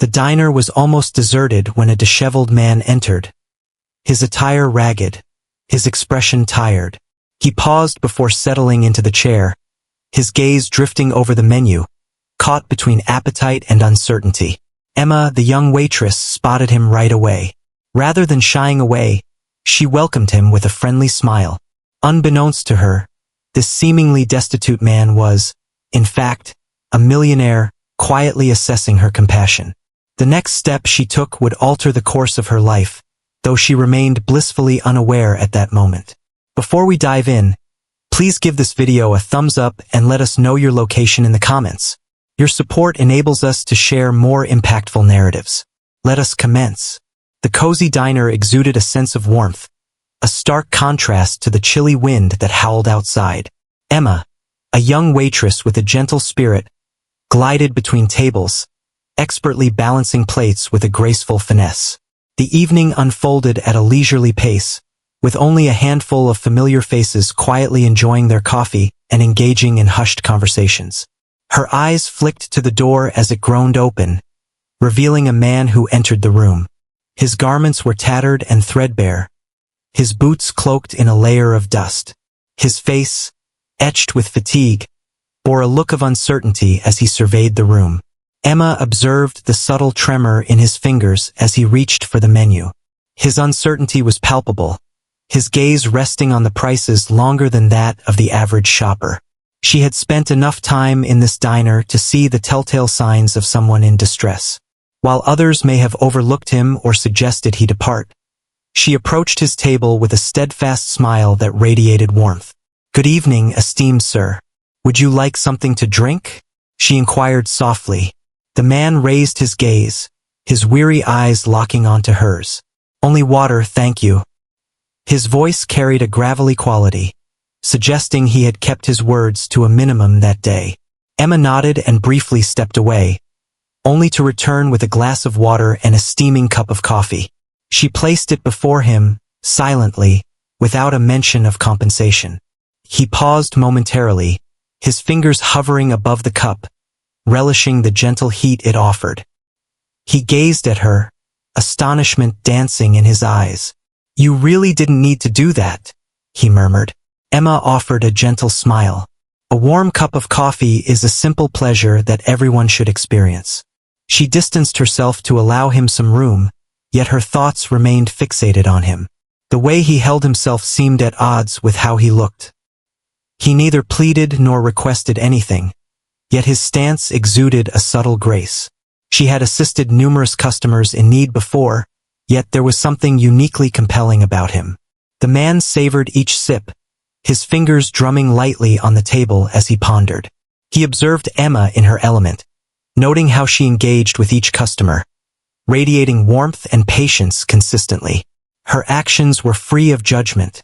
The diner was almost deserted when a disheveled man entered, his attire ragged, his expression tired. He paused before settling into the chair, his gaze drifting over the menu, caught between appetite and uncertainty. Emma, the young waitress, spotted him right away. Rather than shying away, she welcomed him with a friendly smile. Unbeknownst to her, this seemingly destitute man was, in fact, a millionaire, quietly assessing her compassion. The next step she took would alter the course of her life, though she remained blissfully unaware at that moment. Before we dive in, please give this video a thumbs up and let us know your location in the comments. Your support enables us to share more impactful narratives. Let us commence. The cozy diner exuded a sense of warmth, a stark contrast to the chilly wind that howled outside. Emma, a young waitress with a gentle spirit, glided between tables, expertly balancing plates with a graceful finesse. The evening unfolded at a leisurely pace, with only a handful of familiar faces quietly enjoying their coffee and engaging in hushed conversations. Her eyes flicked to the door as it groaned open, revealing a man who entered the room. His garments were tattered and threadbare, his boots cloaked in a layer of dust. His face, etched with fatigue, bore a look of uncertainty as he surveyed the room. Emma observed the subtle tremor in his fingers as he reached for the menu. His uncertainty was palpable, his gaze resting on the prices longer than that of the average shopper. She had spent enough time in this diner to see the telltale signs of someone in distress. While others may have overlooked him or suggested he depart, she approached his table with a steadfast smile that radiated warmth. "Good evening, esteemed sir. Would you like something to drink?" she inquired softly. The man raised his gaze, his weary eyes locking onto hers. "Only water, thank you." His voice carried a gravelly quality, suggesting he had kept his words to a minimum that day. Emma nodded and briefly stepped away, only to return with a glass of water and a steaming cup of coffee. She placed it before him, silently, without a mention of compensation. He paused momentarily, his fingers hovering above the cup, relishing the gentle heat it offered. He gazed at her, astonishment dancing in his eyes. "You really didn't need to do that," he murmured. Emma offered a gentle smile. A warm cup of coffee is a simple pleasure that everyone should experience. She distanced herself to allow him some room, yet her thoughts remained fixated on him. The way he held himself seemed at odds with how he looked. He neither pleaded nor requested anything, yet his stance exuded a subtle grace. She had assisted numerous customers in need before, yet there was something uniquely compelling about him. The man savored each sip, his fingers drumming lightly on the table as he pondered. He observed Emma in her element, noting how she engaged with each customer, radiating warmth and patience consistently. Her actions were free of judgment,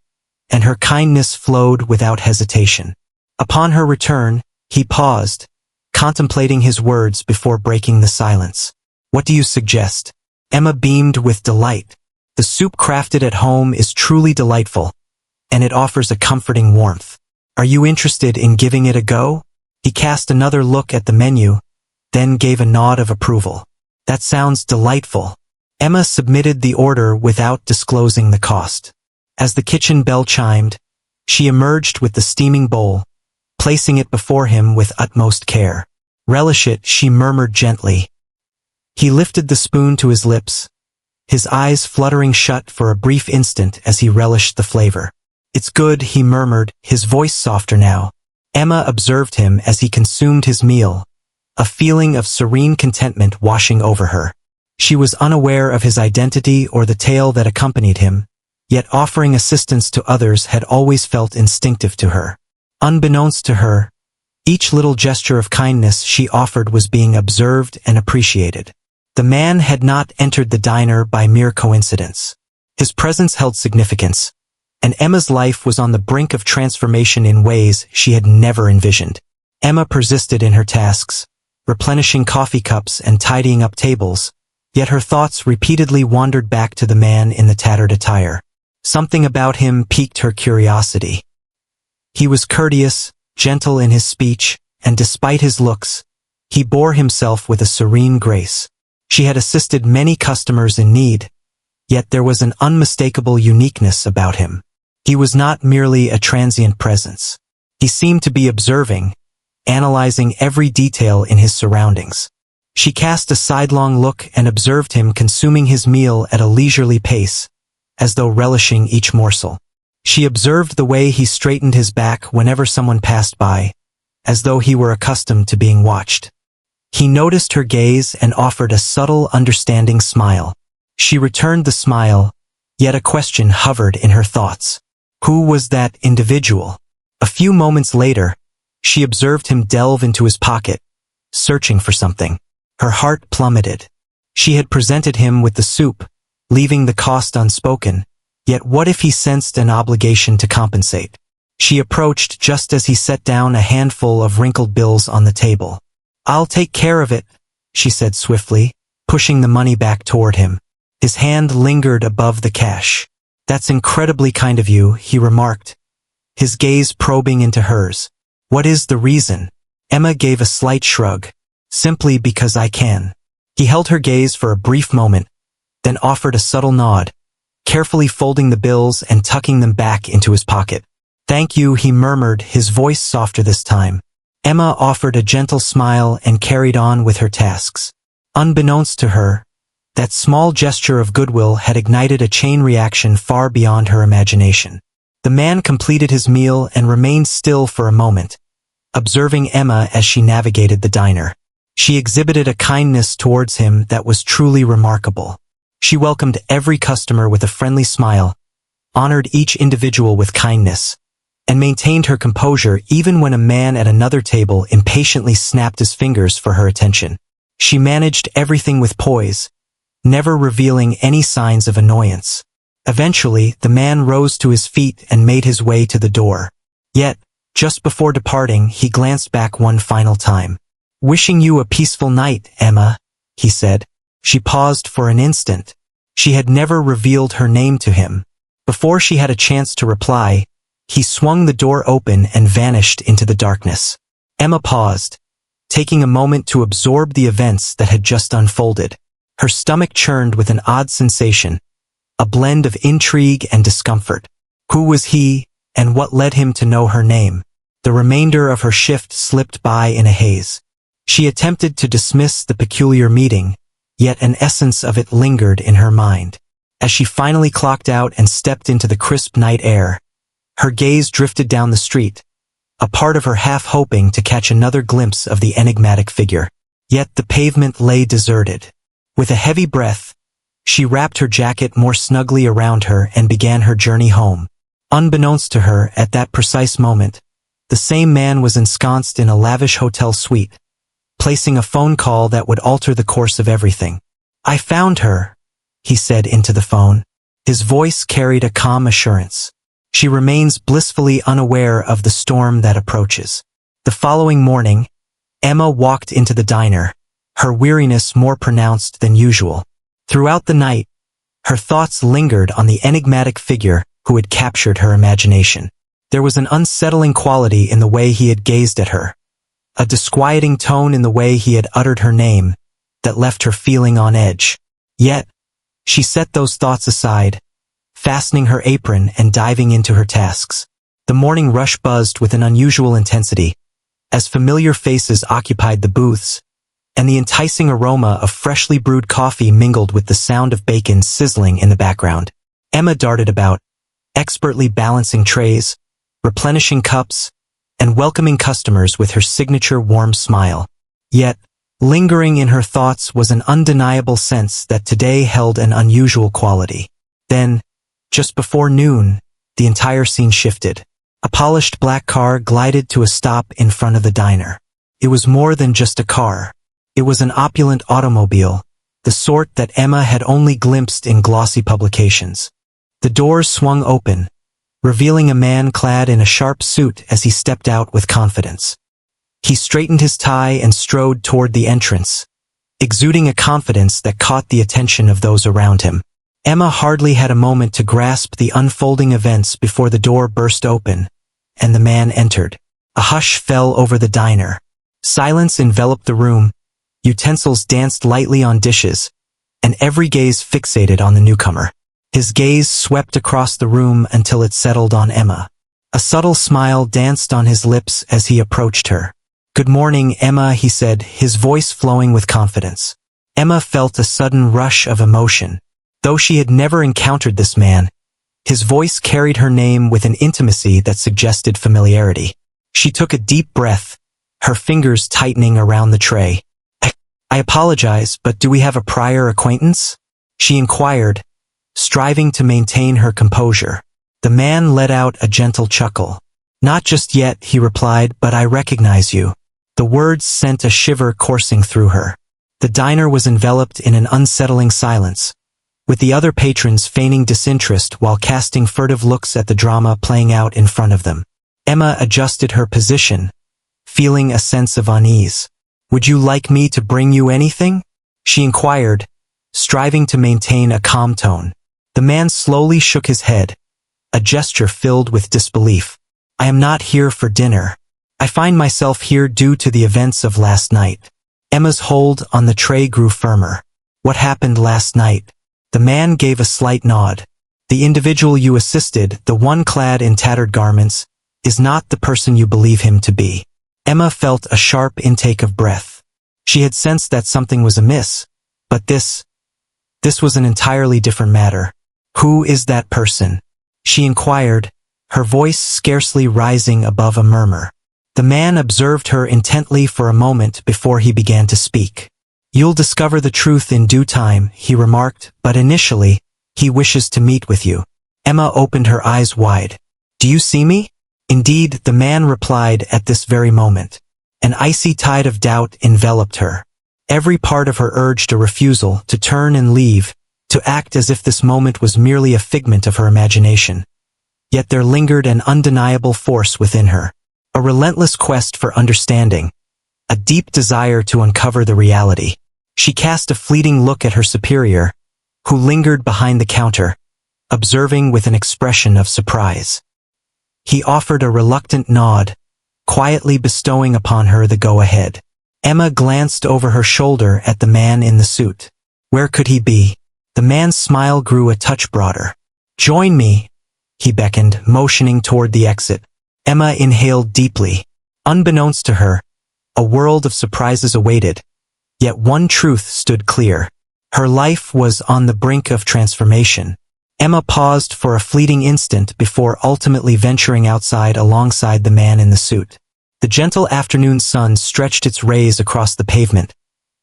and her kindness flowed without hesitation. Upon her return, he paused, contemplating his words before breaking the silence. "What do you suggest?" Emma beamed with delight. "The soup crafted at home is truly delightful, and it offers a comforting warmth. Are you interested in giving it a go?" He cast another look at the menu, then gave a nod of approval. "That sounds delightful." Emma submitted the order without disclosing the cost. As the kitchen bell chimed, she emerged with the steaming bowl, placing it before him with utmost care. "Relish it," she murmured gently. He lifted the spoon to his lips, his eyes fluttering shut for a brief instant as he relished the flavor. "It's good," he murmured, his voice softer now. Emma observed him as he consumed his meal, a feeling of serene contentment washing over her. She was unaware of his identity or the tale that accompanied him, yet offering assistance to others had always felt instinctive to her. Unbeknownst to her, each little gesture of kindness she offered was being observed and appreciated. The man had not entered the diner by mere coincidence. His presence held significance, and Emma's life was on the brink of transformation in ways she had never envisioned. Emma persisted in her tasks, replenishing coffee cups and tidying up tables, yet her thoughts repeatedly wandered back to the man in the tattered attire. Something about him piqued her curiosity. He was courteous, gentle in his speech, and despite his looks, he bore himself with a serene grace. She had assisted many customers in need, yet there was an unmistakable uniqueness about him. He was not merely a transient presence. He seemed to be observing, analyzing every detail in his surroundings. She cast a sidelong look and observed him consuming his meal at a leisurely pace, as though relishing each morsel. She observed the way he straightened his back whenever someone passed by, as though he were accustomed to being watched. He noticed her gaze and offered a subtle, understanding smile. She returned the smile, yet a question hovered in her thoughts. Who was that individual? A few moments later, she observed him delve into his pocket, searching for something. Her heart plummeted. She had presented him with the soup, leaving the cost unspoken, yet what if he sensed an obligation to compensate? She approached just as he set down a handful of wrinkled bills on the table. "I'll take care of it," she said swiftly, pushing the money back toward him. His hand lingered above the cash. "That's incredibly kind of you," he remarked, his gaze probing into hers. "What is the reason?" Emma gave a slight shrug. "Simply because I can." He held her gaze for a brief moment, then offered a subtle nod, carefully folding the bills and tucking them back into his pocket. "Thank you," he murmured, his voice softer this time. Emma offered a gentle smile and carried on with her tasks. Unbeknownst to her, that small gesture of goodwill had ignited a chain reaction far beyond her imagination. The man completed his meal and remained still for a moment, observing Emma as she navigated the diner. She exhibited a kindness towards him that was truly remarkable. She welcomed every customer with a friendly smile, honored each individual with kindness, and maintained her composure even when a man at another table impatiently snapped his fingers for her attention. She managed everything with poise, never revealing any signs of annoyance. Eventually, the man rose to his feet and made his way to the door. Yet, just before departing, he glanced back one final time. "Wishing you a peaceful night, Emma," he said. She paused for an instant. She had never revealed her name to him. Before she had a chance to reply, he swung the door open and vanished into the darkness. Emma paused, taking a moment to absorb the events that had just unfolded. Her stomach churned with an odd sensation, a blend of intrigue and discomfort. Who was he, and what led him to know her name? The remainder of her shift slipped by in a haze. She attempted to dismiss the peculiar meeting, yet an essence of it lingered in her mind. As she finally clocked out and stepped into the crisp night air, her gaze drifted down the street, a part of her half hoping to catch another glimpse of the enigmatic figure. Yet the pavement lay deserted. With a heavy breath, she wrapped her jacket more snugly around her and began her journey home. Unbeknownst to her, at that precise moment, the same man was ensconced in a lavish hotel suite, placing a phone call that would alter the course of everything. "I found her," he said into the phone. His voice carried a calm assurance. "She remains blissfully unaware of the storm that approaches." The following morning, Emma walked into the diner, her weariness more pronounced than usual. Throughout the night, her thoughts lingered on the enigmatic figure who had captured her imagination. There was an unsettling quality in the way he had gazed at her, a disquieting tone in the way he had uttered her name, that left her feeling on edge. Yet, she set those thoughts aside, fastening her apron and diving into her tasks. The morning rush buzzed with an unusual intensity, as familiar faces occupied the booths, and the enticing aroma of freshly brewed coffee mingled with the sound of bacon sizzling in the background. Emma darted about, expertly balancing trays, replenishing cups, and welcoming customers with her signature warm smile. Yet, lingering in her thoughts was an undeniable sense that today held an unusual quality. Then, just before noon, the entire scene shifted. A polished black car glided to a stop in front of the diner. It was more than just a car. It was an opulent automobile, the sort that Emma had only glimpsed in glossy publications. The doors swung open, revealing a man clad in a sharp suit as he stepped out with confidence. He straightened his tie and strode toward the entrance, exuding a confidence that caught the attention of those around him. Emma hardly had a moment to grasp the unfolding events before the door burst open, and the man entered. A hush fell over the diner. Silence enveloped the room, Utensils danced lightly on dishes, and every gaze fixated on the newcomer. His gaze swept across the room until it settled on Emma. A subtle smile danced on his lips as he approached her. "Good morning, Emma," he said, his voice flowing with confidence. Emma felt a sudden rush of emotion. Though she had never encountered this man, his voice carried her name with an intimacy that suggested familiarity. She took a deep breath, her fingers tightening around the tray. "I apologize, but do we have a prior acquaintance?" she inquired, striving to maintain her composure. The man let out a gentle chuckle. "Not just yet," he replied, "but I recognize you." The words sent a shiver coursing through her. The diner was enveloped in an unsettling silence, with the other patrons feigning disinterest while casting furtive looks at the drama playing out in front of them. Emma adjusted her position, feeling a sense of unease. "Would you like me to bring you anything?" she inquired, striving to maintain a calm tone. The man slowly shook his head, a gesture filled with disbelief. "I am not here for dinner. I find myself here due to the events of last night." Emma's hold on the tray grew firmer. "What happened last night?" The man gave a slight nod. "The individual you assisted, the one clad in tattered garments, is not the person you believe him to be." Emma felt a sharp intake of breath. She had sensed that something was amiss, but this was an entirely different matter. "Who is that person?" she inquired, her voice scarcely rising above a murmur. The man observed her intently for a moment before he began to speak. "You'll discover the truth in due time," he remarked, "but initially, he wishes to meet with you." Emma opened her eyes wide. "Do you see me?" "Indeed," the man replied at this very moment. An icy tide of doubt enveloped her. Every part of her urged a refusal, to turn and leave, to act as if this moment was merely a figment of her imagination. Yet there lingered an undeniable force within her. A relentless quest for understanding, a deep desire to uncover the reality. She cast a fleeting look at her superior, who lingered behind the counter, observing with an expression of surprise. He offered a reluctant nod, quietly bestowing upon her the go-ahead. Emma glanced over her shoulder at the man in the suit. Where could he be? The man's smile grew a touch broader. "Join me," he beckoned, motioning toward the exit. Emma inhaled deeply. Unbeknownst to her, a world of surprises awaited, yet one truth stood clear. Her life was on the brink of transformation. Emma paused for a fleeting instant before ultimately venturing outside alongside the man in the suit. The gentle afternoon sun stretched its rays across the pavement,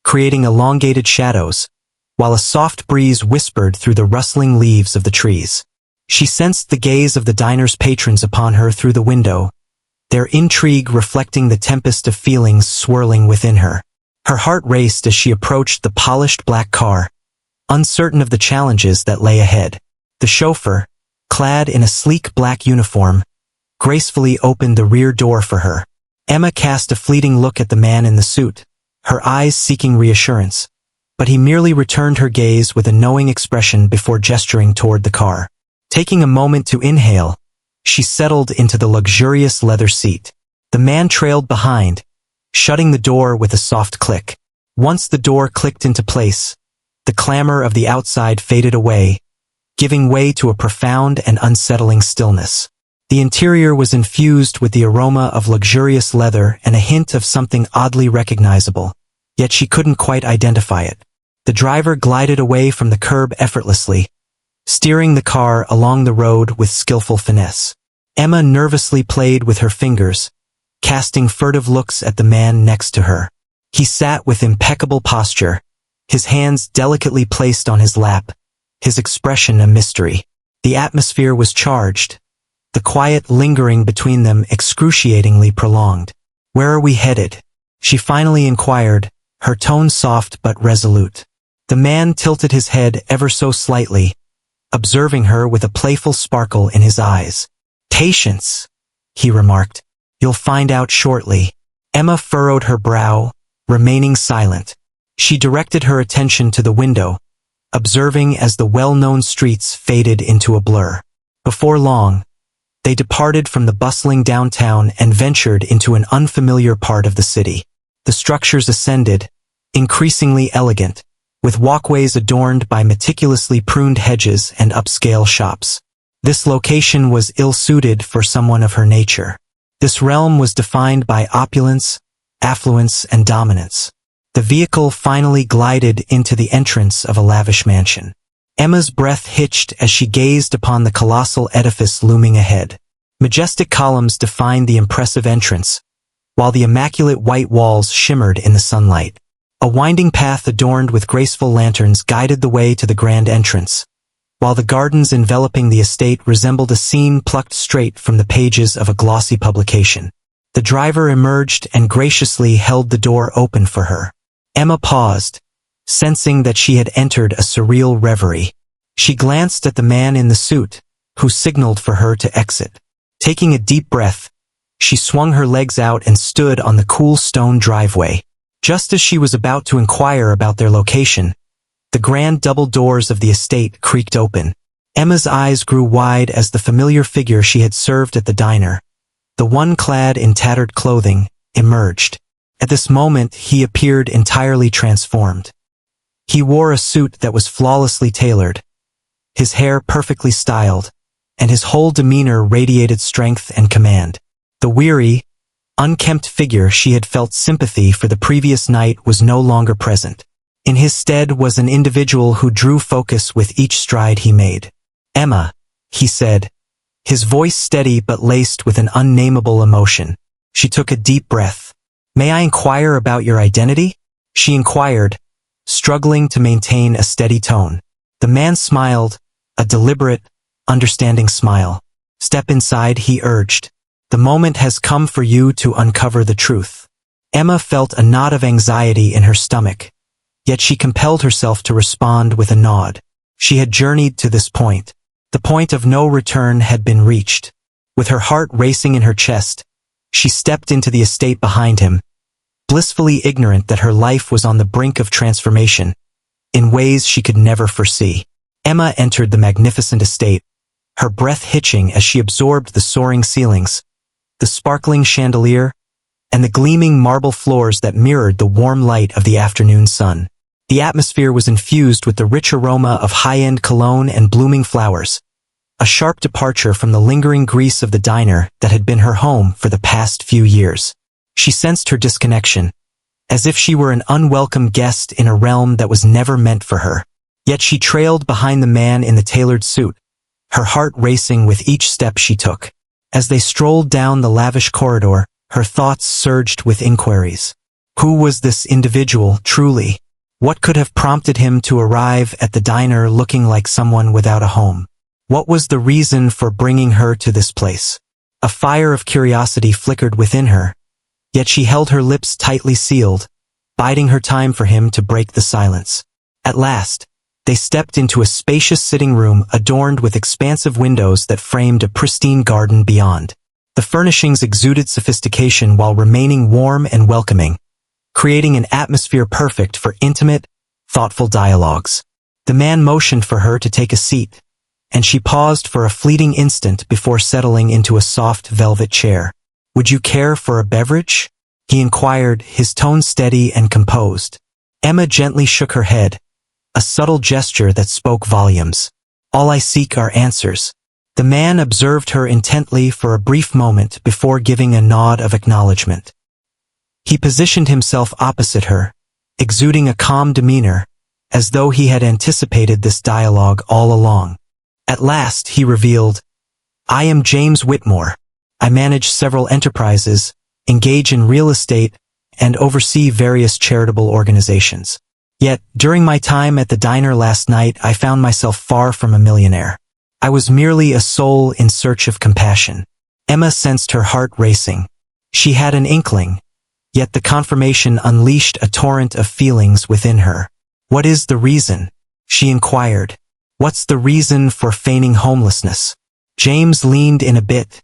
creating elongated shadows, while a soft breeze whispered through the rustling leaves of the trees. She sensed the gaze of the diner's patrons upon her through the window, their intrigue reflecting the tempest of feelings swirling within her. Her heart raced as she approached the polished black car, uncertain of the challenges that lay ahead. The chauffeur, clad in a sleek black uniform, gracefully opened the rear door for her. Emma cast a fleeting look at the man in the suit, her eyes seeking reassurance, but he merely returned her gaze with a knowing expression before gesturing toward the car. Taking a moment to inhale, she settled into the luxurious leather seat. The man trailed behind, shutting the door with a soft click. Once the door clicked into place, the clamor of the outside faded away, giving way to a profound and unsettling stillness. The interior was infused with the aroma of luxurious leather and a hint of something oddly recognizable, yet she couldn't quite identify it. The driver glided away from the curb effortlessly, steering the car along the road with skillful finesse. Emma nervously played with her fingers, casting furtive looks at the man next to her. He sat with impeccable posture, his hands delicately placed on his lap, his expression a mystery. The atmosphere was charged, the quiet lingering between them excruciatingly prolonged. "Where are we headed?" she finally inquired, her tone soft but resolute. The man tilted his head ever so slightly, observing her with a playful sparkle in his eyes. "Patience," he remarked. "You'll find out shortly." Emma furrowed her brow, remaining silent. She directed her attention to the window, observing as the well-known streets faded into a blur. Before long, they departed from the bustling downtown and ventured into an unfamiliar part of the city. The structures ascended, increasingly elegant, with walkways adorned by meticulously pruned hedges and upscale shops. This location was ill-suited for someone of her nature. This realm was defined by opulence, affluence, and dominance. The vehicle finally glided into the entrance of a lavish mansion. Emma's breath hitched as she gazed upon the colossal edifice looming ahead. Majestic columns defined the impressive entrance, while the immaculate white walls shimmered in the sunlight. A winding path adorned with graceful lanterns guided the way to the grand entrance, while the gardens enveloping the estate resembled a scene plucked straight from the pages of a glossy publication. The driver emerged and graciously held the door open for her. Emma paused, sensing that she had entered a surreal reverie. She glanced at the man in the suit, who signaled for her to exit. Taking a deep breath, she swung her legs out and stood on the cool stone driveway. Just as she was about to inquire about their location, the grand double doors of the estate creaked open. Emma's eyes grew wide as the familiar figure she had served at the diner, the one clad in tattered clothing, emerged. At this moment, he appeared entirely transformed. He wore a suit that was flawlessly tailored, his hair perfectly styled, and his whole demeanor radiated strength and command. The weary, unkempt figure she had felt sympathy for the previous night was no longer present. In his stead was an individual who drew focus with each stride he made. "Emma," he said, his voice steady but laced with an unnameable emotion. She took a deep breath. "May I inquire about your identity?" she inquired, struggling to maintain a steady tone. The man smiled, a deliberate, understanding smile. "Step inside," he urged. "The moment has come for you to uncover the truth." Emma felt a knot of anxiety in her stomach, yet she compelled herself to respond with a nod. She had journeyed to this point. The point of no return had been reached. With her heart racing in her chest, she stepped into the estate behind him, blissfully ignorant that her life was on the brink of transformation, in ways she could never foresee. Emma entered the magnificent estate, her breath hitching as she absorbed the soaring ceilings, the sparkling chandelier, and the gleaming marble floors that mirrored the warm light of the afternoon sun. The atmosphere was infused with the rich aroma of high-end cologne and blooming flowers, a sharp departure from the lingering grease of the diner that had been her home for the past few years. She sensed her disconnection, as if she were an unwelcome guest in a realm that was never meant for her. Yet she trailed behind the man in the tailored suit, her heart racing with each step she took. As they strolled down the lavish corridor, her thoughts surged with inquiries. Who was this individual, truly? What could have prompted him to arrive at the diner looking like someone without a home? What was the reason for bringing her to this place? A fire of curiosity flickered within her, yet she held her lips tightly sealed, biding her time for him to break the silence. At last, they stepped into a spacious sitting room adorned with expansive windows that framed a pristine garden beyond. The furnishings exuded sophistication while remaining warm and welcoming, creating an atmosphere perfect for intimate, thoughtful dialogues. The man motioned for her to take a seat, and she paused for a fleeting instant before settling into a soft velvet chair. "Would you care for a beverage?" he inquired, his tone steady and composed. Emma gently shook her head, a subtle gesture that spoke volumes. "All I seek are answers." The man observed her intently for a brief moment before giving a nod of acknowledgement. He positioned himself opposite her, exuding a calm demeanor, as though he had anticipated this dialogue all along. At last, he revealed, "I am James Whitmore. I manage several enterprises, engage in real estate, and oversee various charitable organizations. Yet, during my time at the diner last night, I found myself far from a millionaire. I was merely a soul in search of compassion." Emma sensed her heart racing. She had an inkling, yet the confirmation unleashed a torrent of feelings within her. "What is the reason?" she inquired. "What's the reason for feigning homelessness?" James leaned in a bit,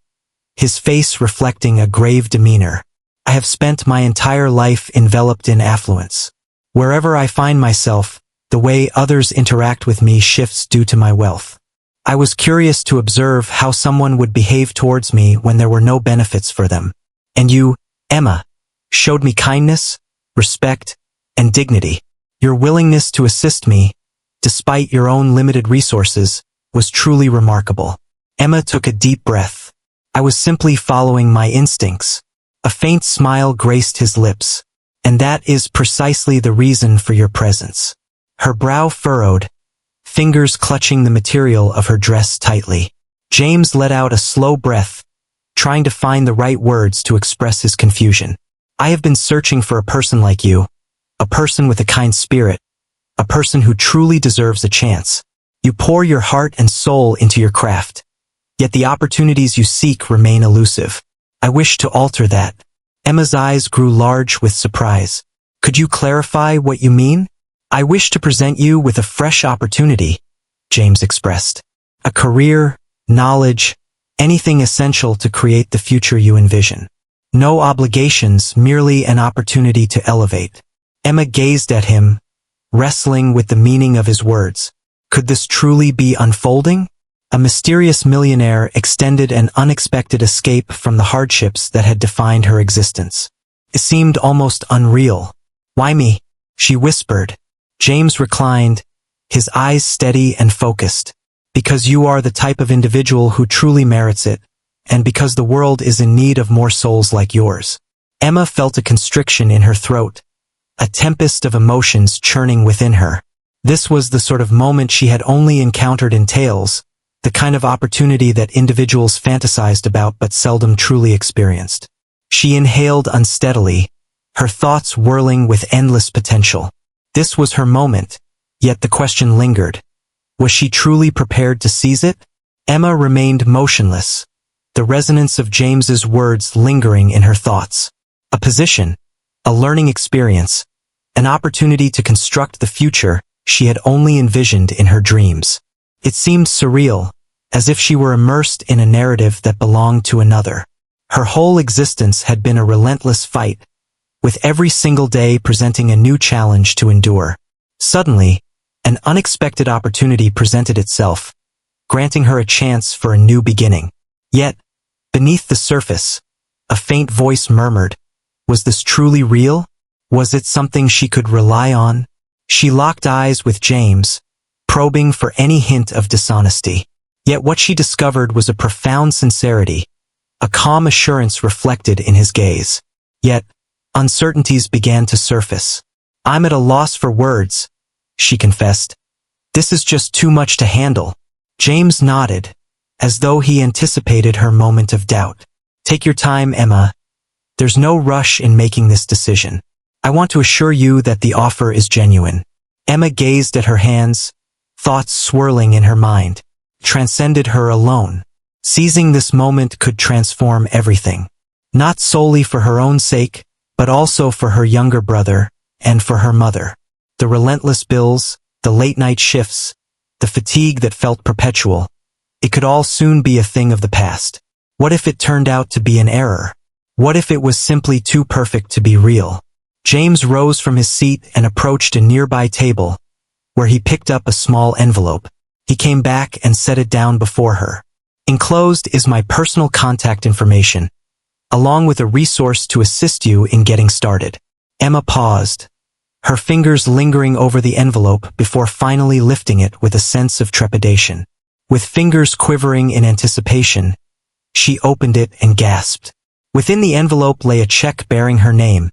his face reflecting a grave demeanor. "I have spent my entire life enveloped in affluence. Wherever I find myself, the way others interact with me shifts due to my wealth. I was curious to observe how someone would behave towards me when there were no benefits for them. And you, Emma, showed me kindness, respect, and dignity. Your willingness to assist me, despite your own limited resources, was truly remarkable. Emma took a deep breath. I was simply following my instincts. A faint smile graced his lips. And that is precisely the reason for your presence. Her brow furrowed, fingers clutching the material of her dress tightly. James let out a slow breath, trying to find the right words to express his confusion. I have been searching for a person like you, a person with a kind spirit, a person who truly deserves a chance. You pour your heart and soul into your craft, yet the opportunities you seek remain elusive. I wish to alter that. Emma's eyes grew large with surprise. Could you clarify what you mean? I wish to present you with a fresh opportunity, James expressed. A career, knowledge, anything essential to create the future you envision. No obligations, merely an opportunity to elevate. Emma gazed at him, wrestling with the meaning of his words. Could this truly be unfolding? A mysterious millionaire extended an unexpected escape from the hardships that had defined her existence. It seemed almost unreal. Why me? She whispered. James reclined, his eyes steady and focused. Because you are the type of individual who truly merits it, and because the world is in need of more souls like yours. Emma felt a constriction in her throat, a tempest of emotions churning within her. This was the sort of moment she had only encountered in tales, the kind of opportunity that individuals fantasized about but seldom truly experienced. She inhaled unsteadily, her thoughts whirling with endless potential. This was her moment, yet the question lingered. Was she truly prepared to seize it? Emma remained motionless, the resonance of James's words lingering in her thoughts. A position, a learning experience, an opportunity to construct the future she had only envisioned in her dreams. It seemed surreal, as if she were immersed in a narrative that belonged to another. Her whole existence had been a relentless fight, with every single day presenting a new challenge to endure. Suddenly, an unexpected opportunity presented itself, granting her a chance for a new beginning. Yet, beneath the surface, a faint voice murmured, was this truly real? Was it something she could rely on? She locked eyes with James, probing for any hint of dishonesty. Yet what she discovered was a profound sincerity, a calm assurance reflected in his gaze. Yet, uncertainties began to surface. I'm at a loss for words, she confessed. This is just too much to handle. James nodded, as though he anticipated her moment of doubt. Take your time, Emma. There's no rush in making this decision. I want to assure you that the offer is genuine. Emma gazed at her hands, thoughts swirling in her mind, transcended her alone. Seizing this moment could transform everything. Not solely for her own sake, but also for her younger brother, and for her mother. The relentless bills, the late-night shifts, the fatigue that felt perpetual. It could all soon be a thing of the past. What if it turned out to be an error? What if it was simply too perfect to be real? James rose from his seat and approached a nearby table, where he picked up a small envelope. He came back and set it down before her. Enclosed is my personal contact information, along with a resource to assist you in getting started. Emma paused, her fingers lingering over the envelope before finally lifting it with a sense of trepidation. With fingers quivering in anticipation, she opened it and gasped. Within the envelope lay a check bearing her name,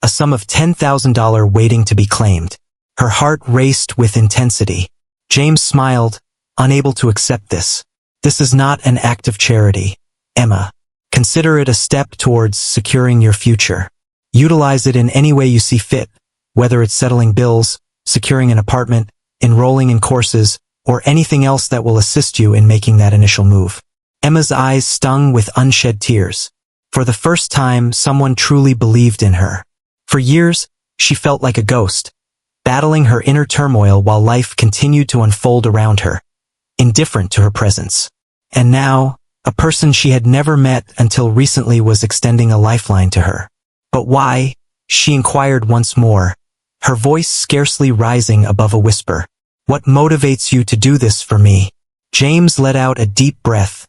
a sum of $10,000 waiting to be claimed. Her heart raced with intensity. James smiled, unable to accept this. This is not an act of charity, Emma. Consider it a step towards securing your future. Utilize it in any way you see fit, whether it's settling bills, securing an apartment, enrolling in courses, or anything else that will assist you in making that initial move. Emma's eyes stung with unshed tears. For the first time, someone truly believed in her. For years, she felt like a ghost, battling her inner turmoil while life continued to unfold around her, indifferent to her presence. And now, a person she had never met until recently was extending a lifeline to her. But why? She inquired once more, her voice scarcely rising above a whisper. What motivates you to do this for me? James let out a deep breath,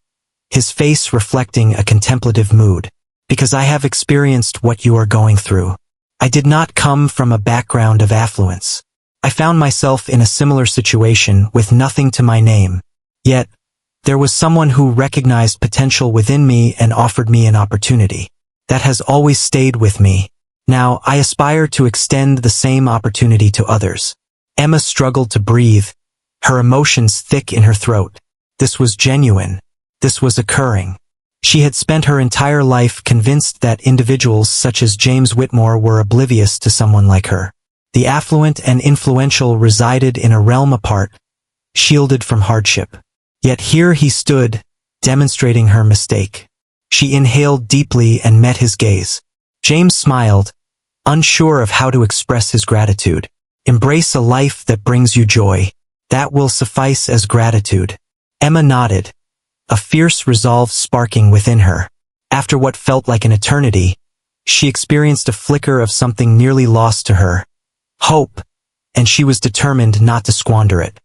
his face reflecting a contemplative mood. Because I have experienced what you are going through. I did not come from a background of affluence. I found myself in a similar situation with nothing to my name. Yet, there was someone who recognized potential within me and offered me an opportunity. That has always stayed with me. Now, I aspire to extend the same opportunity to others. Emma struggled to breathe, her emotions thick in her throat. This was genuine. This was occurring. She had spent her entire life convinced that individuals such as James Whitmore were oblivious to someone like her. The affluent and influential resided in a realm apart, shielded from hardship. Yet here he stood, demonstrating her mistake. She inhaled deeply and met his gaze. James smiled, unsure of how to express his gratitude. Embrace a life that brings you joy. That will suffice as gratitude. Emma nodded, a fierce resolve sparking within her. After what felt like an eternity, she experienced a flicker of something nearly lost to her. Hope, and she was determined not to squander it.